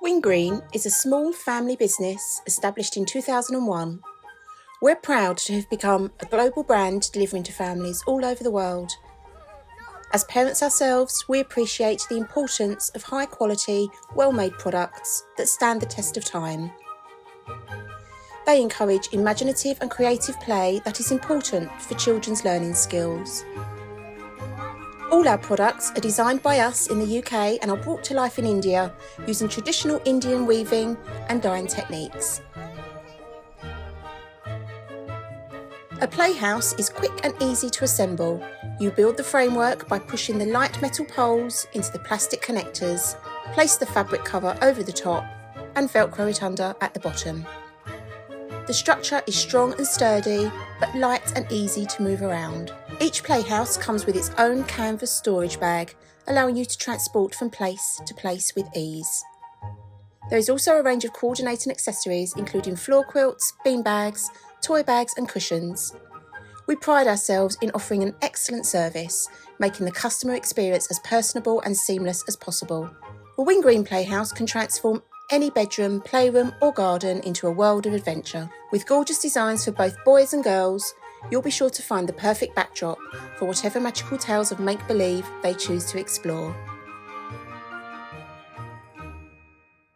Wingreen is a small family business established in 2001. We're proud to have become a global brand delivering to families all over the world. As parents ourselves, we appreciate the importance of high quality, well-made products that stand the test of time. They encourage imaginative and creative play that is important for children's learning skills. All our products are designed by us in the UK and are brought to life in India using traditional Indian weaving and dyeing techniques. A playhouse is quick and easy to assemble. You build the framework by pushing the light metal poles into the plastic connectors, place the fabric cover over the top and Velcro it under at the bottom. The structure is strong and sturdy, but light and easy to move around. Each playhouse comes with its own canvas storage bag, allowing you to transport from place to place with ease. There is also a range of coordinating accessories, including floor quilts, bean bags, toy bags and cushions. We pride ourselves in offering an excellent service, making the customer experience as personable and seamless as possible. A Wingreen Playhouse can transform any bedroom, playroom or garden into a world of adventure. With gorgeous designs for both boys and girls, you'll be sure to find the perfect backdrop for whatever magical tales of make-believe they choose to explore.